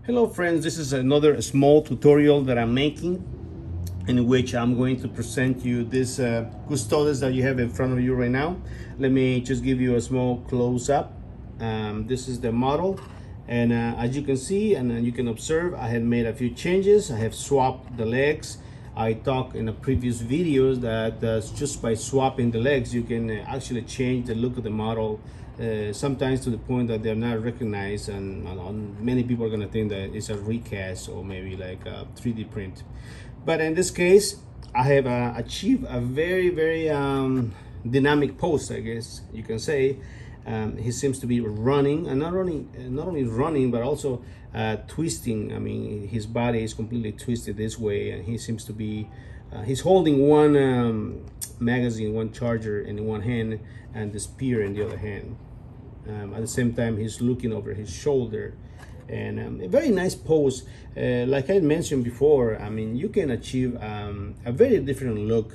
Hello friends, this is another small tutorial that I'm making in which I'm going to present you this custodes that you have in front of you right now. Let me just give you a small close-up. This is the model, and as you can see and you can observe, I have made a few changes. I have swapped the legs. I talked in the previous videos that just by swapping the legs you can actually change the look of the model, sometimes to the point that they're not recognized, and many people are going to think that it's a recast or maybe like a 3D print. But in this case, I have achieved a very dynamic pose, I guess you can say. He seems to be running, and not only running but also twisting. I mean, his body is completely twisted this way, and he seems to be he's holding one magazine, one charger in one hand, and the spear in the other hand. At the same time, he's looking over his shoulder, and a very nice pose. Like I mentioned before, I mean, you can achieve a very different look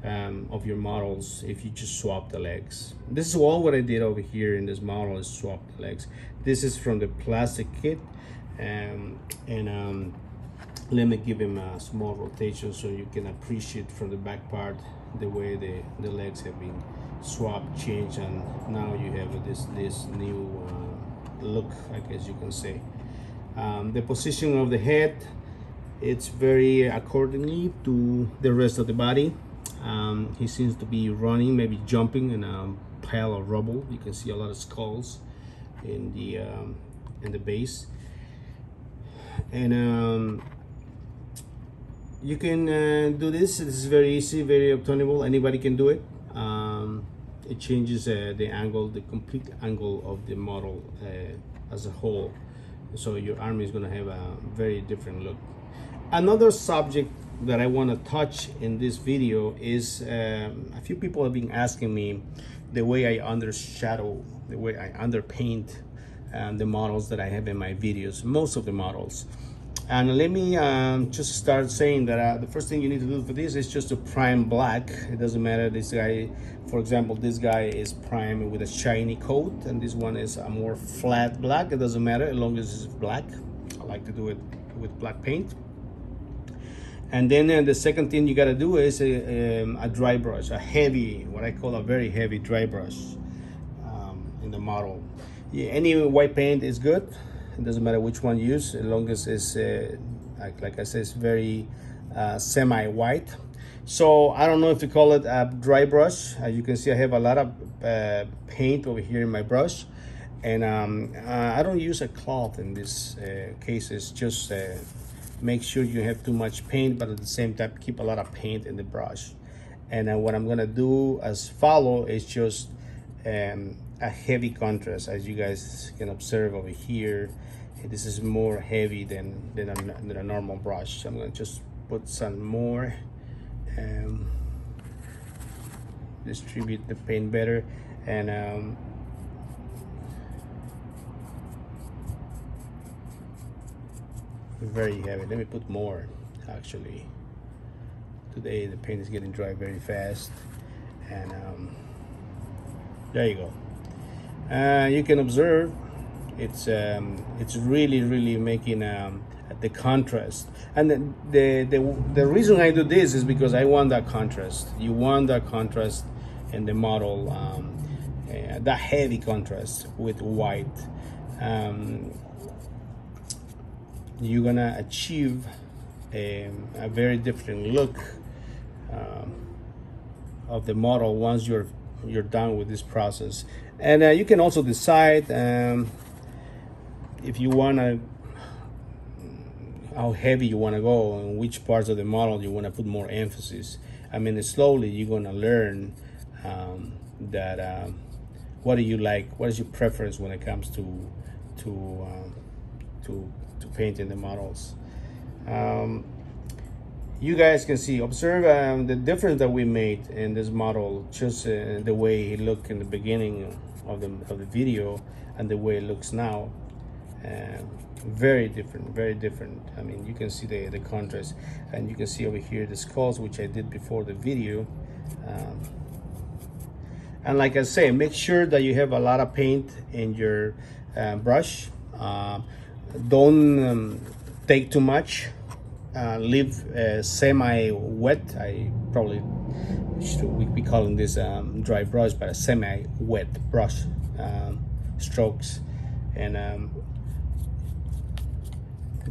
of your models if you just swap the legs. This is all what I did over here in this model, is swap the legs. This is from the plastic kit, and let me give him a small rotation so you can appreciate from the back part the way the legs have been swapped, changed, and now you have this new look, I guess you can say. The position of the head, it's very accordingly to the rest of the body. He seems to be running, maybe jumping in a pile of rubble. You can see a lot of skulls in the base, and you can do this. This is very easy, very obtainable. Anybody can do it. It changes the angle, the complete angle of the model as a whole, so your arm is going to have a very different look. Another subject that I want to touch in this video is a few people have been asking me the way I undershadow, the way I underpaint the models that I have in my videos, most of the models. And let me just start saying that the first thing you need to do for this is just to prime black. It doesn't matter. This guy, for example, this guy is primed with a shiny coat, and this one is a more flat black. It doesn't matter as long as it's black. I like to do it with black paint. And then the second thing you got to do is a dry brush, a heavy, what I call a very heavy dry brush in the model. Yeah, any white paint is good. It doesn't matter which one you use, as long as it's like I said, it's very semi-white. So I don't know if to call it a dry brush. As you can see, I have a lot of paint over here in my brush, and I don't use a cloth in this cases. Just make sure you have too much paint, but at the same time keep a lot of paint in the brush. And what I'm gonna do as follow is just a heavy contrast. As you guys can observe over here, this is more heavy than a normal brush. So I'm gonna just put some more and distribute the paint better, and very heavy. Let me put more. Actually, today the paint is getting dry very fast, and there you go. You can observe it's really making the contrast, and the reason I do this is because I want that contrast. You want that contrast in the model, that heavy contrast with white. You're gonna achieve a very different look of the model once you're done with this process. And you can also decide if you wanna, how heavy you wanna go, and which parts of the model you wanna put more emphasis. I mean, slowly you're gonna learn that what do you like, what is your preference when it comes to painting the models. You guys can see, observe the difference that we made in this model, just the way he looked in the beginning of the video and the way it looks now. Very different. I mean, you can see the contrast, and you can see over here the skulls, which I did before the video. And like I say, make sure that you have a lot of paint in your brush. don't take too much. Leave semi-wet. I probably should be calling this dry brush, but a semi-wet brush strokes, and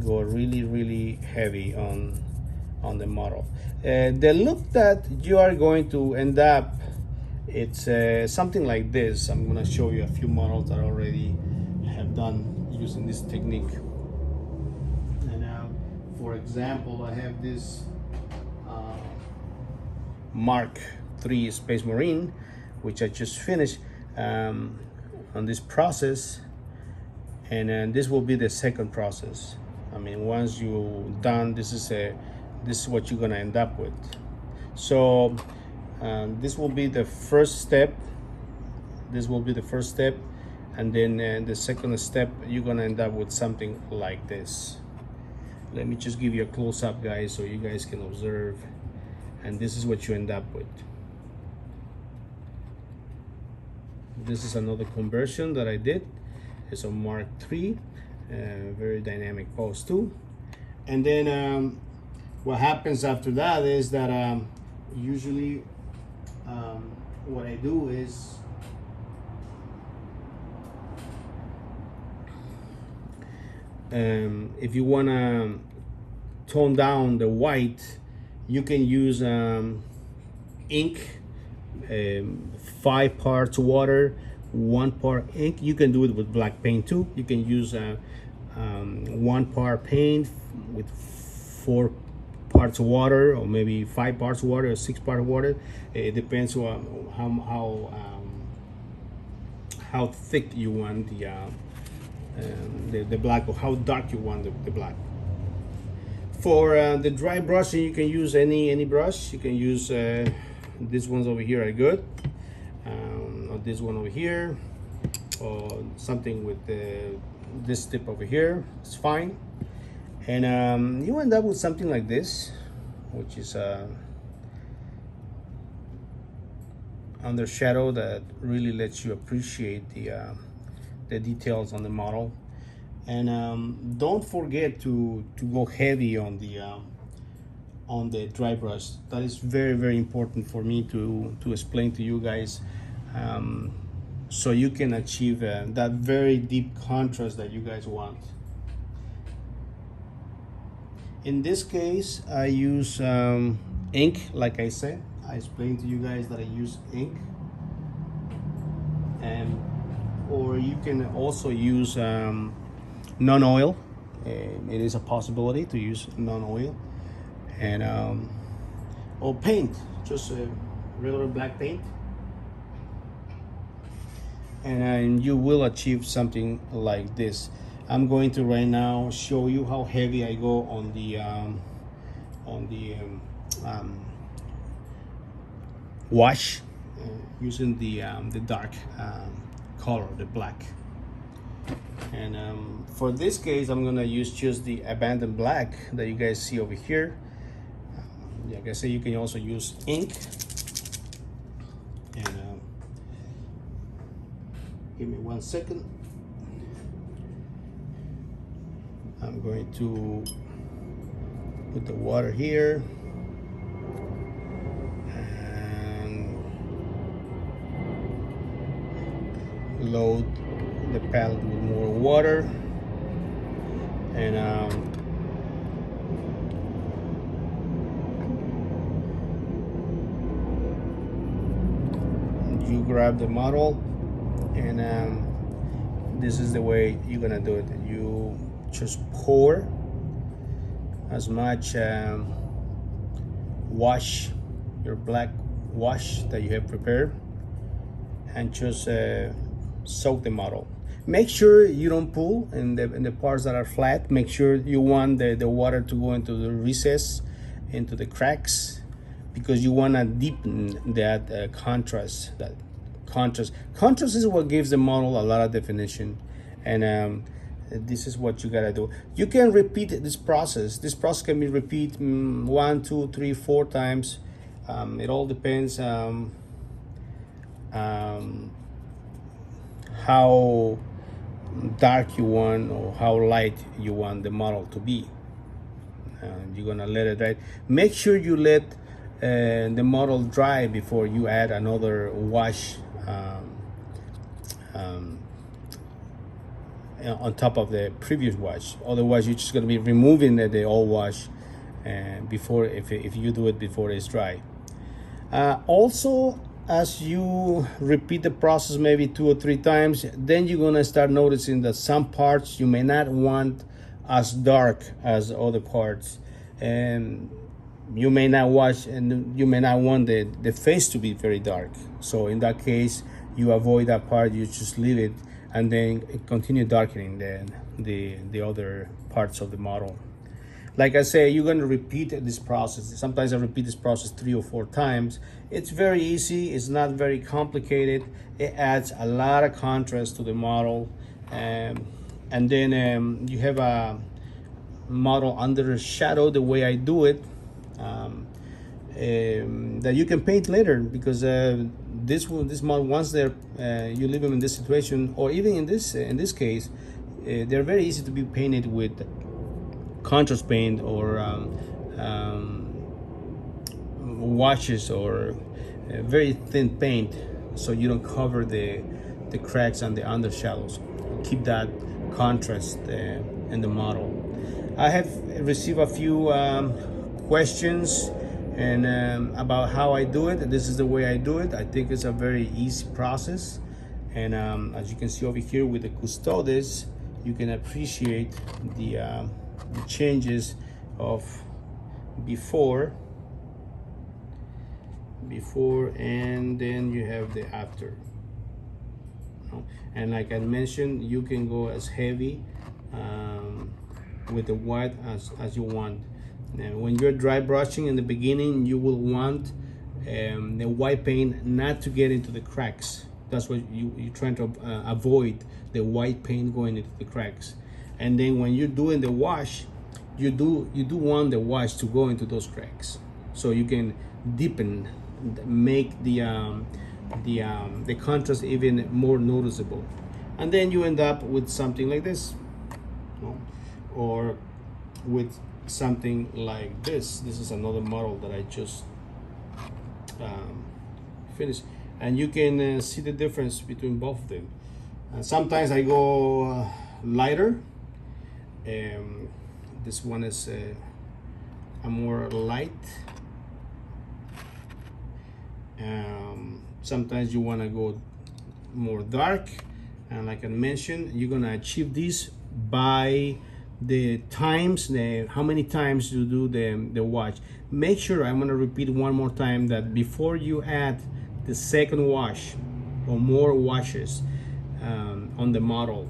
go really heavy on the model. The look that you are going to end up, it's something like this. I'm going to show you a few models that I already have done using this technique. And for example, I have this Mark III Space Marine, which I just finished on this process, and this will be the second process. I mean, once you're done, this is what you're gonna end up with. So this will be the first step. This will be the first step, and then the second step, you're gonna end up with something like this. Let me just give you a close-up, guys, so you guys can observe. And this is what you end up with. This is another conversion that I did. It's a Mark III, very dynamic pose too. And then what happens after that is that usually what I do is if you want to tone down the white, you can use ink, 5 parts water, 1 part ink. You can do it with black paint too. You can use 1 part paint with 4 parts water, or maybe 5 parts water or 6 parts water. It depends on how thick you want the black, or how dark you want the black. For the dry brushing, you can use any brush. You can use these ones over here are good, or this one over here, or something with this tip over here. It's fine, and you end up with something like this, which is under shadow that really lets you appreciate the details on the model. And don't forget to go heavy on the dry brush. That is very important for me to explain to you guys, so you can achieve that very deep contrast that you guys want. In this case, I use ink. Like I said, I explained to you guys that I use ink, and or you can also use non-oil. It is a possibility to use non-oil, and or paint, just regular black paint, and you will achieve something like this. I'm going to right now show you how heavy I go on the wash, using the dark color, the black. And for this case, I'm gonna use just the abandoned black that you guys see over here. Like I said, you can also use ink. And give me 1 second. I'm going to put the water here and load the palette with more water, and you grab the model, and this is the way you're gonna do it. You just pour as much wash, your black wash that you have prepared, and just soak the model. Make sure you don't pull in the parts that are flat. Make sure you want the water to go into the recess, into the cracks, because you want to deepen that contrast. Contrast is what gives the model a lot of definition, and this is what you gotta do. You can repeat this process. This process can be repeated 1, 2, 3, 4 times. It all depends how dark you want or how light you want the model to be. You're gonna let it dry. Make sure you let the model dry before you add another wash on top of the previous wash. Otherwise, you're just gonna be removing the old wash before if you do it before it's dry. Also, as you repeat the process maybe 2 or 3 times, then you're gonna start noticing that some parts you may not want as dark as other parts, and you may not wash and you may not want the face to be very dark. So in that case, you avoid that part, you just leave it and then continue darkening the other parts of the model. Like I say, you're going to repeat this process. Sometimes I repeat this process 3 or 4 times. It's very easy. It's not very complicated. It adds a lot of contrast to the model. And then you have a model under shadow the way I do it, that you can paint later, because this model, once you leave them in this situation, or even in this case, they're very easy to be painted with contrast paint or washes or very thin paint, so you don't cover the cracks and the under shadows. Keep that contrast in the model. I have received a few questions and about how I do it. This is the way I do it. I think it's a very easy process, and as you can see over here with the Custodes, you can appreciate the changes of before, and then you have the after. And like I mentioned, you can go as heavy with the white as you want. And when you're dry brushing in the beginning, you will want the white paint not to get into the cracks. That's what you're trying to avoid, the white paint going into the cracks. And then when you're doing the wash, you do want the wash to go into those cracks, so you can deepen, make the contrast even more noticeable. And then you end up with something like this, or with something like this. This is another model that I just finished, and you can see the difference between both of them. Sometimes I go lighter. This one is a more light. Sometimes you want to go more dark, and like I mentioned, you're gonna achieve this by the times, how many times you do the wash. Make sure, I'm gonna repeat one more time, that before you add the second wash or more washes on the model,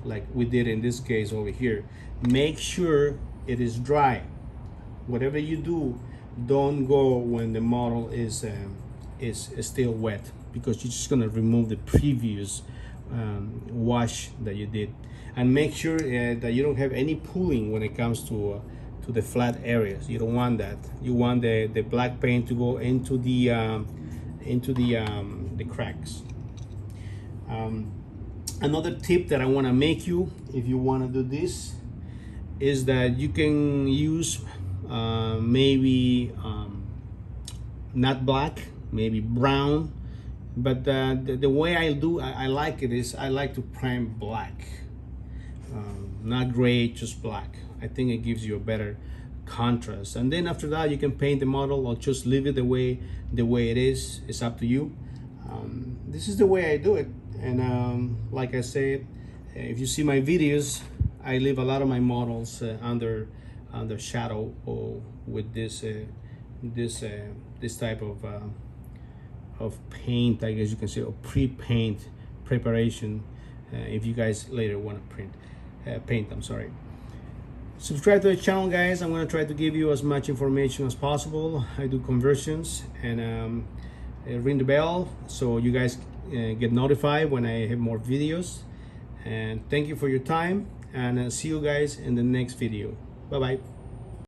like we did in this case over here, make sure it is dry. Whatever you do, don't go when the model is still wet, because you're just gonna remove the previous wash that you did. And make sure that you don't have any pooling when it comes to the flat areas. You don't want that. You want the black paint to go into the cracks. Another tip that I want to make you, if you want to do this, is that you can use maybe not black, maybe brown, but the way I like it is I like to prime black, not gray, just black. I think it gives you a better contrast. And then after that, you can paint the model or just leave it the way it is. It's up to you. This is the way I do it. And like I said, if you see my videos, I leave a lot of my models under shadow, or with this type of paint, I guess you can say, or pre-paint preparation. If you guys later want to paint, I'm sorry. Subscribe to the channel, guys. I'm going to try to give you as much information as possible. I do conversions, and ring the bell so you guys get notified when I have more videos. And thank you for your time, and see you guys in the next video. Bye bye.